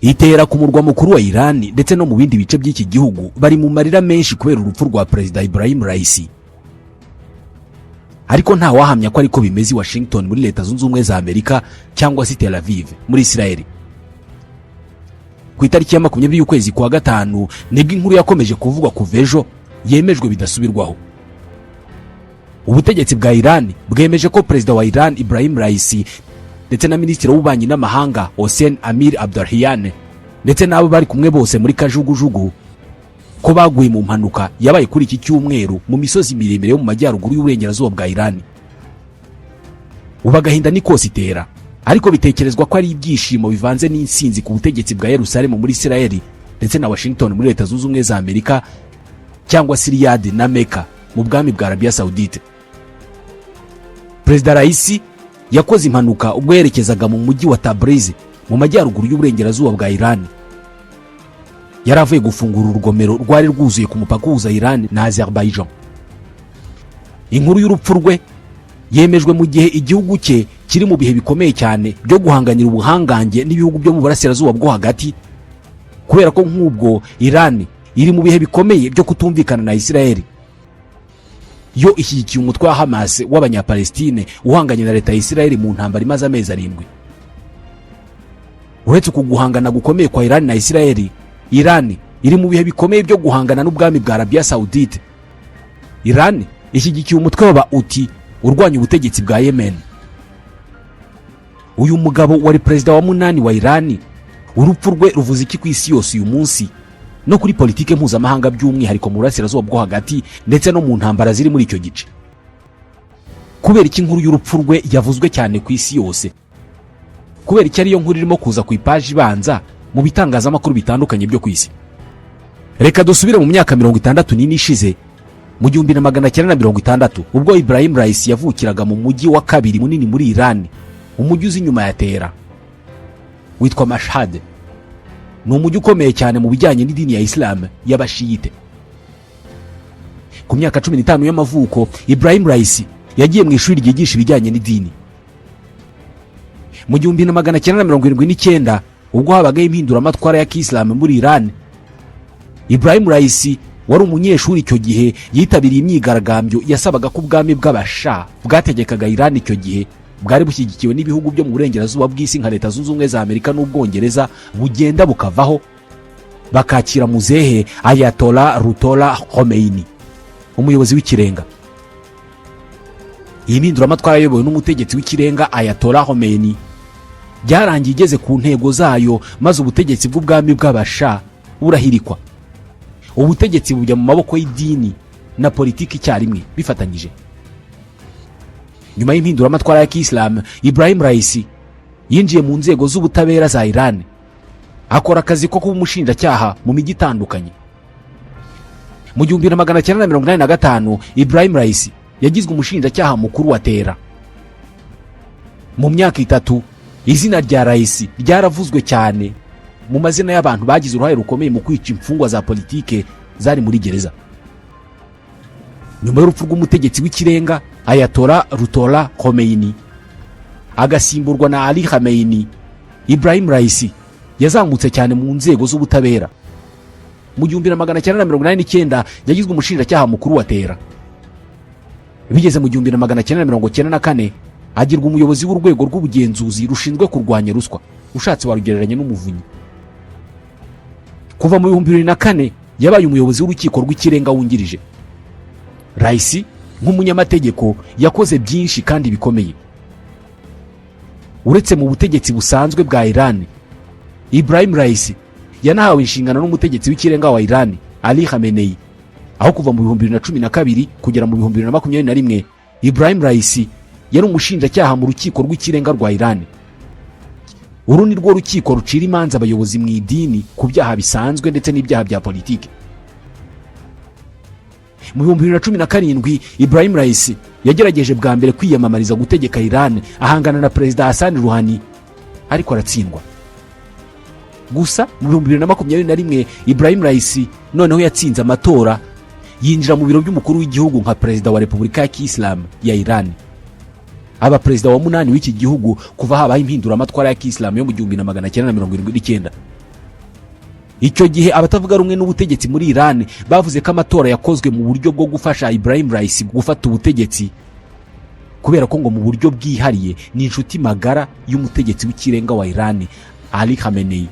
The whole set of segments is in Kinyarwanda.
itera ku murwa mukuru wa Iran ndetse no mu bindi bice by'iki gihugu bari mu marira menshi kubera urupfu rwa Perezida Ibrahim Raisi. Ariko nta wahamya ko ariko bimeze Washington muri Leta Zunze Ubumwe za Amerika cyangwa se Tel Aviv muri Israel. Ku itariki ya 20 y'ukwezi kwa gatanu nibwo inkuru yakomeje kuvugwa kuva ejo yemejwe bidasubirwaho. Ubutegetsi bwa Iran bwemeje ko Perezida wa Iran Ibrahim Raisi ndetse na Minisitiri w'Ububanyi n'Amahanga Hossein Amir Abdollahian ndetse n'abo bari kumwe bose muri kajugujugu ko baguye mu mpanuka yabaye kuri iki cyumweru mu misozi miremire yo mu majyaruguru y'uburengerazuba bwa Iran. Ubagahinda ni kose itera, ariko bitekerezwa ko ari ibyishimo bivanze n'insinzi ku butegetsi bwa Yerusalemu muri Israel ndetse na Washington muri Leta Zunze Ubumwe za Amerika cyangwa Riyadh na Mecca mu bwami bwa Arabia Saudite. Perezida Raisi yakoze impanuka ubwo yerekezaga mu mujyi wa Tabriz mu majyaruguru y'uburengerazuba bwa Iran. Yaravuye gufungura urugomero rwari rwuzuye ku mupaka uhuza Iran na Azerbaijan. Inkuru y'urupfu rwe yemejwe mu gihe igihugu cye kiri mu bihe bikomeye cyane byo guhanganira ubuhangange n'ibihugu byo mu burasirazuba bwo hagati, kubera ko nk'ubwo Iran iri mu bihe bikomeye byo kutumvikana na Israel. Yo ishyigikiye umutwe wa Hamas w'Abanyapalestine uhanganye na leta ya Israel mu ntambara imaze amezi 7. Uretse kuguhangana gukomeye kwa Iran na Israel, Iran iri mu bihe bikomeye byo guhangana n'ubwami bwa Arabia Saudite. Iran ishyigikiye umutwe w'Abahouthi urwanya ubutegetsi bwa Yemen. Uyu mugabo wari perezida wa 8 wa Iran, urupfu rwe ruvuze iki ku isi yose uyu munsi no kuri politike mpuzamahanga by'umwihariko mu burasirazuba bwo hagati ndetse no mu ntambara ziri muri icyo gice. Kubera iki inkuru y'urupfu rwe yavuzwe cyane ku isi yose? Kubera iki ariyo nkuru irimo kuza ku ipaji ibanza mu bitangazamakuru bitandukanye byo ku isi? Reka dusubire mu myaka 64 ishize mu 1960 ubwo Ibrahim Raisi yavukiraga mu mujyi wa kabiri munini muri Iran, umujyi uzi nyuma ya Tehran witwa Mashhad. Ni umujyi ukomeye cyane mu bijyanye n'idini ya Islam y'Abashiyite. Ku myaka 15 y'amavuko Ibrahim Raisi yagiye mu ishuri ryigisha ibijyanye n'idini. Mu 1979 ubwo habaga impinduramatwara ya Islam muri Iran, Ibrahim Raisi wari umunyeshuri icyo gihe yitabiriye imyigaragambyo yasabaga ko ubwami bw'Abasha bwategekaga Iran icyo gihe bwari bushyigikiwe n'ibihugu byo mu burengerazuba bw'isi nka Leta Zunze Ubumwe za Amerika n'Ubwongereza bugenda bukavaho bakakira muzehe Ayatollah Ruhollah Khomeini, umuyobozi w'ikirenga. Iyi mpinduramatwara yayobowe n'umutegetsi w'ikirenga Ayatollah Khomeini byarangiye igeze ku ntego zayo, maze ubutegetsi bw'ubwami bw'Abasha burahirikwa. Ubutegetsi bujya mu maboko y'idini na politiki icyarimwe bifatanyije. Nyuma y'impinduramatwara ya Islam, Ibrahim Raisi yinjiye mu nzego z'ubutabera za Iran, akora akazi ko kuba umushinjacyaha mu mijyi itandukanye. Mu 1985 Ibrahim Raisi yagizwe umushinjacyaha mukuru wa Tehran. Mu myaka 3 izina rya Raisi ryaravuzwe cyane mu mazina y'abantu bagize uruhare rukomeye mu kwica imfungwa za politike zari muri gereza. Nyuma y'urupfu rw'umutegetsi w'ikirenga Ayatollah Ruhollah Khomeini agasimburwa na Ali Khamenei, Ibrahim Raisi yazamutse cyane mu nzego z'ubutabera. Mu 1989 yagizwe umushinjacyaha mukuru wa Tehran. Bigeze mu 1994 agirwa umuyobozi w'urwego rw'ubugenzuzi rushinzwe kurwanya ruswa, ushatse warugereranya n'umuvunyi. Kuva mu 2004 yabaye umuyobozi w'urukiko rw'ikirenga wungirije. Raisi nk'umunyamategeko yakoze byinshi kandi bikomeye. Uretse mu butegetsi busanzwe bwa Iran, Ibrahim Raisi yanahawe inshingano n'umutegetsi w'ikirenga wa Iran Ali Khamenei, aho kuva mu 2012 kugera mu 2021 Ibrahim Raisi yari umushinjacyaha mu rukiko rw'ikirenga rwa Iran. Uru ni rwo rukiko rucira imanza abayobozi mu idini ku byaha bisanzwe ndetse n'ibyaha bya politiki. Mu 2017 Ibrahim Raisi yagerageje bwa mbere kwiyamamariza gutegeka Iran ahangana na Perezida Hassan Rouhani, ariko aratsindwa. Gusa mu 2021 Ibrahim Raisi noneho yatsinze amatora, yinjira mu biro by'umukuru w'igihugu nka Perezida wa Repubulika ya Islam ya Iran. Aba Perezida wa 8 w'iki gihugu kuva habaye impinduramatwara ya Islam yo mu 1979. icyo gihe abatavuga rumwe n'ubutegetsi muri Iran bavuze ko amatora yakozwe mu buryo bwo gufasha Ibrahim Raisi gufata ubutegetsi, kubera ko ngo mu buryo bwihariye ni inshuti magara y'umutegetsi w'ikirenga wa Iran Ali Khamenei.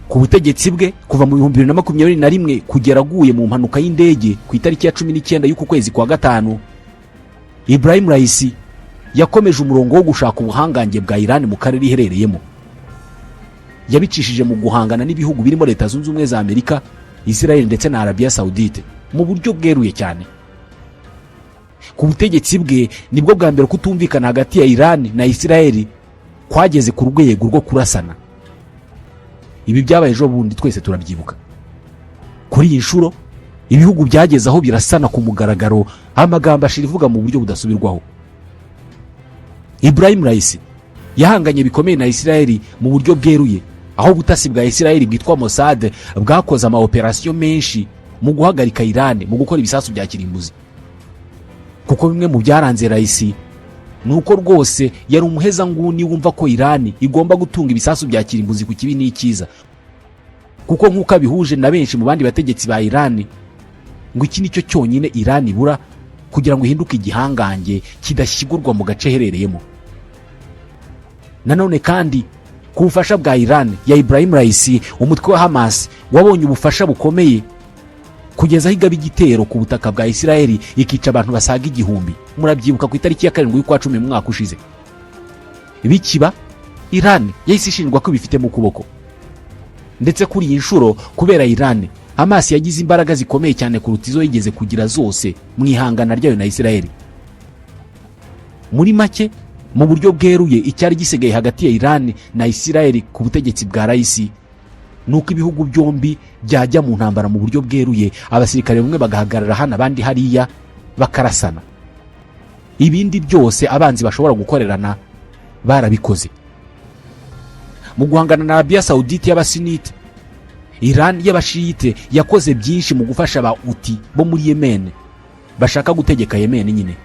Ku butegetsi bwe kuva mu 2021 kugera aguye mu mpanuka y'indege ku itariki ya 19 y'uku kwezi kwa gatanu, Ibrahim Raisi yakomeje umurongo wo gushaka ubuhangange bwa Iran mu karere iherereyemo. Yabicishije mu guhangana n'ibihugu birimo Leta Zunze Ubumwe za Amerika, Israel ndetse na Arabia Saudite mu buryo bweruye cyane. Ku butegetsi bwe nibwo bwa mbere kutumvikana hagati ya Iran na Israel kwageze ku rwego rwo kurasana. Ibi byabaye ejo bundi twese turabyibuka. Kuri iyi nshuro ibihugu byageze aho birasana ku mugaragaro, amagambo ashirivuga mu buryo budasubirwaho. Ibrahim Raisi yahanganye bikomeye na Israel mu buryo bweruye, aho ubutasi bwa Israel bwitwa Mossad bwakoze operation menshi mu guhagarika Iran mu gukora ibisasu bya kirimbuzi. Kuko bimwe mu byaranze Raisi nuko rwose yari umuheza nguni wumva ko Iran igomba gutunga ibisasu bya kirimbuzi ku kibi n'ikiza, kuko nkuko bihuje na benshi mu bandi bategetsi ba Iran ngo iki nicyo cyonyine Iran ibura kugira ngo ihinduke igihangange kidashyigurwa mu gace herereyemo. Nanone kandi ku bufasha bwa Iran ya Ibrahim Raisi, umutwe wa Hamas wabonye ubufasha bukomeye kugeza higaba igitero ku butaka bwa Israel ikica abantu basaga 1000. Murabyibuka ku itariki ya 7 y'ukwa 10 mu mwaka ushize. Bikiba Iran yahise ishinjwa ko bifite mu kuboko. Ndetse kuri iyi nshuro kubera Iran, Hamas yagize imbaraga zikomeye cyane kuruta izo yigeze kugira zose mu ihangana ryayo na Israel. Muri make mu buryo bweruye icyari gisigaye hagati ya Iran na Israel ku butegetsi bwa Raisi nuko ibihugu byombi byajya mu ntambara mu buryo bweruye, abasirikare bamwe bagahagarara hano abandi hariya bakarasana. Ibindi byose abanzi bashobora gukorerana barabikoze. Mu guhangana na Arabia Saudite y'abasunite, Iran y'abashiyite yakoze byinshi mu gufasha ba Houthi bo muri Yemen bashaka gutegeka Yemen nyine.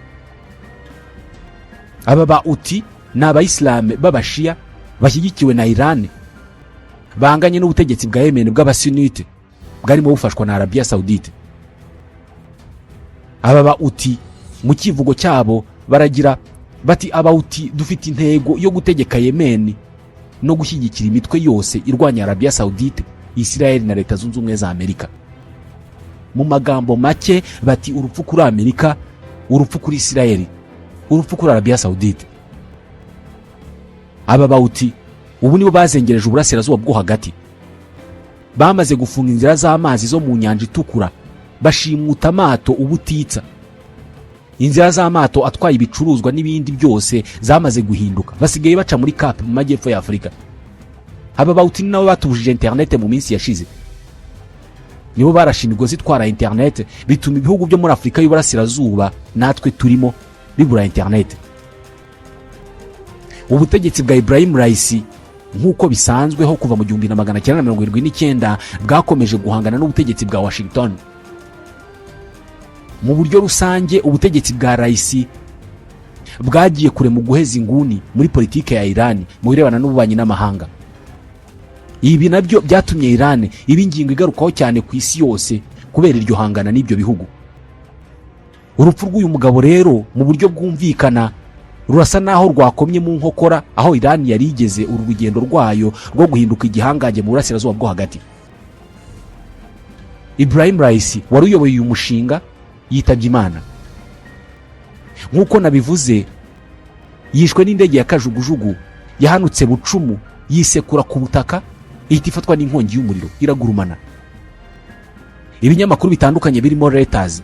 Aba ba Houthi ni abayisilamu b'abashia bashyigikiwe na Iran, bahanganye n'ubutegetsi bwa Yemen bw'abasunite bwarimo bufashwa na Arabia Saudite. Aba ba Houthi mu kivugo cyabo baragira bati aba Houthi dufite intego yo gutegeka Yemen no gushyigikira imitwe yose irwanya Arabia Saudite, Israel na Leta Zunze Ubumwe za Amerika. Mu magambo make bati urupfu kuri Amerika, urupfu kuri Israel, urupfu kuri Arabia Saudite. Aba Houthi ubu nibo bazengereje uburasirazuba bwo hagati, bamaze gufunga inzira z'amazi zo mu nyanja itukura, bashimuta amato ubutitsa. Inzira z'amato atwaye ibicuruzwa n'ibindi byose zamaze guhinduka, basigaye baca muri Cape mu majyepfo ya Afurika. Aba Houthi nabo batubujije internet mu minsi yashize. Nibo barashe imigozi itwara internet, bituma ibihugu byo muri Afurika y'uburasirazuba natwe turimo bibura internet. Ubutegetsi bwa Ibrahim Raisi nkuko bisanzweho kuva mu 1979 bwakomeje guhangana n'ubutegetsi bwa Washington. Mu buryo rusange ubutegetsi bwa Raisi bwagiye kure mu guheza inguni muri politike ya Iran mu birebana n'ububanyi n'amahanga. Ibi nabyo byatumye Iran iba ingingo igarukaho cyane ku isi yose kubera iryo hangana n'ibyo bihugu. Urupfu rw'uyu mugabo rero mu buryo bwumvikana rurasa naho rwakomye mu nkokora aho Iran yari igeze urugendo rwayo rwo guhinduka igihangange mu burasirazuba bwo hagati. Ibrahim Raisi wari uyoboye uyu mushinga yitabye Imana. Nkuko nabivuze, yishwe n'indege ya kajugujugu yahanutse bucumu yisekura ku butaka, ihita ifatwa n'inkongi y'umuriro iragurumana. Ibinyamakuru bitandukanye birimo Reuters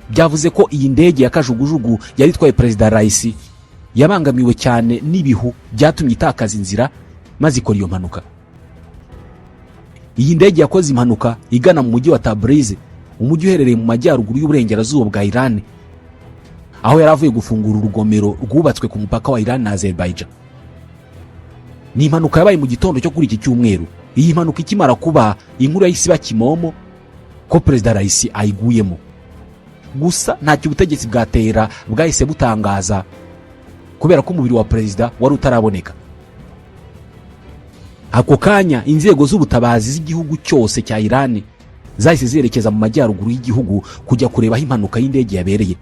byavuze ko iyi ndege ya kajugujugu yari itwaye Perezida Raisi yabangamiwe cyane n'ibihu byatumye itakaza inzira maze ikora iyo mpanuka. Iyi ndege yakoze impanuka igana mu mujyi wa Tabriz, umujyi uherereye mu majyaruguru y'uburengerazuba bwa Iran, aho yari avuye gufungura urugomero rwubatswe ku mupaka wa Iran na Azerbaijan. Ni impanuka yabaye mu gitondo cyo kuri iki cyumweru. Iyi mpanuka ikimara kuba, inkuru yahise iba kimomo ko Perezida Raisi ayiguyemo. Gusa ntacyo ubutegetsi bwatera bwahise butangaza kubera ko umubiri wa Perezida wari utaraboneka. ako kanya inzego z'ubutabazi z'igihugu cyose cya Iran zahise zerekeza mu majyaruguru y'igihugu kujya kureba aho impanuka y'indege yabereye,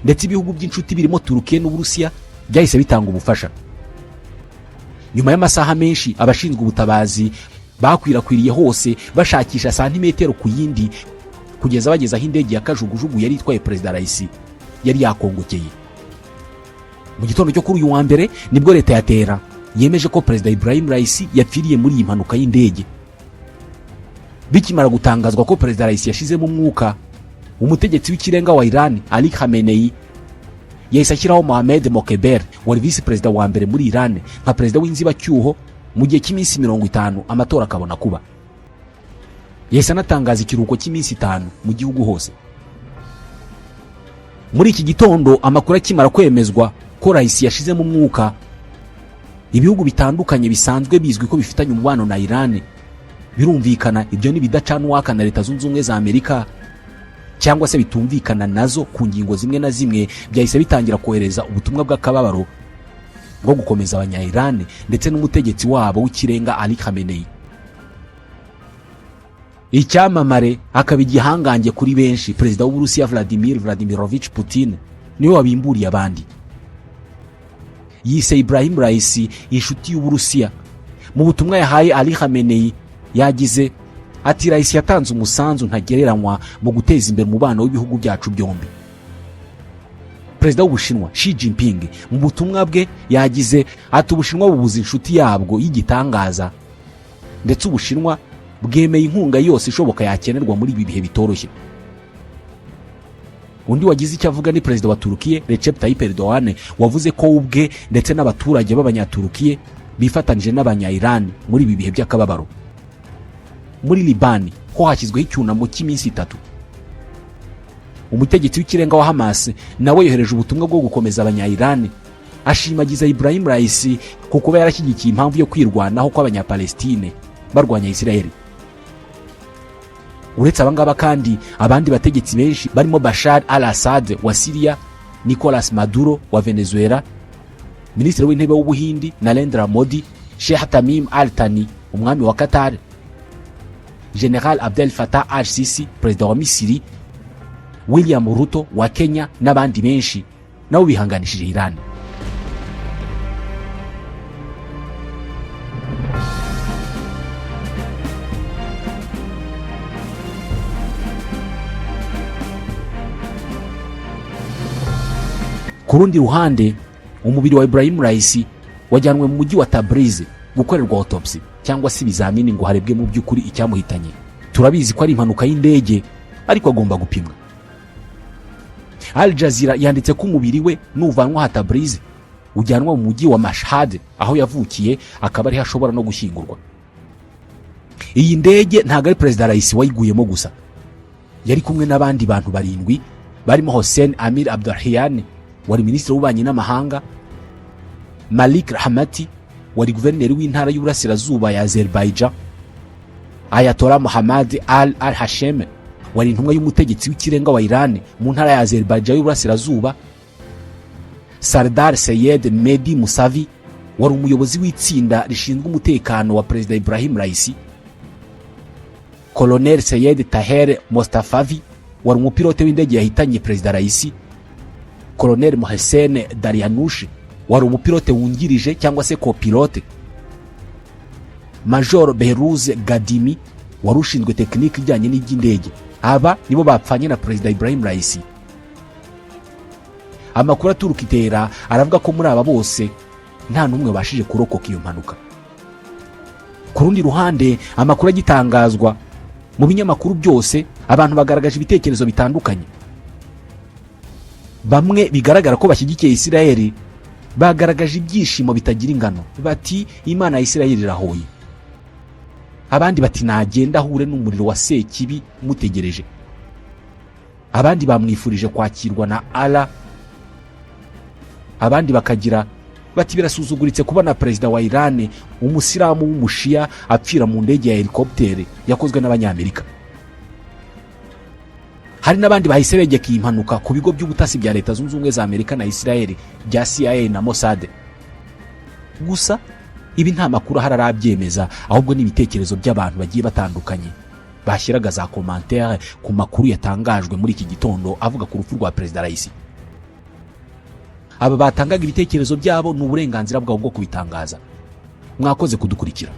ndetse ibihugu by'inshuti birimo Turukiya n'Uburusiya byahise bitanga ubufasha. Nyuma y'amasaha menshi abashinzwe ubutabazi bakwirakwiriye hose bashakisha santimetero ku yindi kugeza bageze aho indege ya kajugujugu yari itwaye Perezida Raisi yari yakongokeye. Mu gitondo cyo kuri uyu wa mbere nibwo leta ya Tehran yemeje ko Perezida Ibrahim Raisi yapfiriye muri iyi mpanuka y'indege. Bikimara gutangazwa ko Perezida Raisi yashizemo umwuka, umutegetsi w'ikirenga wa Iran Ali Khamenei yahise ashyiraho Mohamed Mokber wari visi perezida wa mbere muri Iran nka perezida w'inzibacyuho mu gihe cy'iminsi 50 amatora akabona kuba. Yahise anatangaza ikiruhuko cy'iminsi 5 mu gihugu hose. Muri iki gitondo amakuru akimara kwemezwa ko Raisi yashizemo umwuka, ibihugu bitandukanye bisanzwe bizwi ko bifitanye umubano na Iran birumvikana ibyo ni bidacana uwaka na Leta Zunze Ubumwe za Amerika cyangwa se bitumvikana nazo ku ngingo zimwe na zimwe, byahise bitangira kohereza ubutumwa bw'akababaro bwo gukomeza abanya-Iran ndetse n'umutegetsi wabo w'ikirenga Ali Khamenei. Icyamamare akaba igihangange kuri benshi, Perezida w'Uburusiya Vladimir Vladimirovich Putin niwe wabimburiye abandi. Yise Ibrahim Raisi inshuti y'Uburusiya. Mu butumwa yahaye Ali Khamenei yagize ati Raisi yatanze umusanzu ntagereranywa mu guteza imbere umubano w'ibihugu byacu byombi. Perezida w'Ubushinwa Xi Jinping mu butumwa bwe yagize ati Ubushinwa bubuze inshuti yabwo y'igitangaza, ndetse Ubushinwa bwemeye inkunga yose ishoboka yakenerwa muri ibi bihe bitoroshye. Undi wagize icyo avuga ni Perezida wa Turukiya Recep Tayyip Erdogan, wavuze ko ubwe ndetse n'abaturage b'abanyaturukiye bifatanije n'abanya-Iran muri ibi bihe by'akababaro. Muri Libani ho hashyizweho icyunamo cy'iminsi 3. Umutegetsi w'ikirenga wa Hamas nawe yohereje ubutumwa bwo gukomeza abanya-Iran, ashimagiza Ibrahim Raisi kuko yarashyigikiye impamvu yo kwirwanaho kw'abanyapalestine barwanya Israeli. Uretse abangaba kandi abandi bategetsi benshi barimo Bashar al-Assad wa Syria, Nicolas Maduro wa Venezuela, Minisitiri w'Intebe w'Ubuhindi Narendra Modi, Sheikh Tamim al-Thani umwami wa Qatar, General Abdel Fattah al-Sisi Perezida wa Misiri, William Ruto wa Kenya n'abandi benshi nabo bihanganishije Iran. Ku rundi ruhande umubiri wa Ibrahim Raisi wajyanwe mu mujyi wa Tabriz gukorerwa autopsy cyangwa se ibizamini ngo harebwe mu by'ukuri icyamuhitanye. Turabizi ko ari impanuka y'indege ariko agomba gupimwa. Al Jazeera yanditse ko umubiri we nuvanwa ha Tabriz ujyanwa mu mujyi wa Mashhad aho yavukiye, akaba ari hashobora no gushyingurwa. Iyi ndege ntago ari Perezida Raisi wayiguyemo gusa, yari kumwe n'abandi bantu 7 barimo Hossein Amir Abdollahian wari minisitiri w'ububanyi n'amahanga, Malik Rahmati wari guverineri w'intara y'Uburasirazuba ya Azerbaijan, Ayatollah Muhammad al-Hashem wari intumwa y'umutegetsi w'ikirenga wa Iran mu ntara ya Azerbaijan y'Uburasirazuba, Sardar Seyed Mehdi Musavi wari umuyobozi w'itsinda rishinzwe umutekano wa Perezida Ibrahim Raisi, Colonel Seyed Taher Mostafavi wari umupilote w'indege yahitanye Perezida Raisi, Colonel Mohsen Daryanush wari umupilote wungirije cyangwa se copilote, Major Behruz Gadimi wari ushinzwe tekinike ijyanye n'iby'indege. Aba nibo bapfanye na Perezida Ibrahim Raisi. Amakuru aturuka Itera aravuga ko muri aba bose nta numwe bashije kurokoka iyo mpanuka. Ku rundi ruhande amakuru agitangazwa mu binyamakuru byose, abantu bagaragaje ibitekerezo bitandukanye. Bamwe bigaragara ko bashyigikiye Israeli bagaragaje ibyishimo bitagira ingano, bati Imana ya Israeli irahoye. Abandi bati nagenda ahure n'umuriro wa Sekibi mutegereje. Abandi bamwifurije kwakirwa na Allah. Abandi bakagira bati birasuzuguritse kubona Perezida wa Iran umusilamu w'umushia apfira mu ndege ya helicopter yakozwe n'abanyamerika. Hari n'abandi bahise begeka iyi mpanuka ku bigo by'ubutasi bya Leta Zunze Ubumwe za Amerika na Israeli bya CIA na Mossad. Gusa ibi nta makuru ahari arabyemeza, ahubwo ni ibitekerezo by'abantu bagiye batandukanye bashyiraga za commentaire ku makuru yatangajwe muri iki gitondo avuga ku rupfu rwa Perezida Raisi. Aba batangaga ibitekerezo byabo ni uburenganzira bwabo bwo kubitangaza. Mwakoze kudukurikira.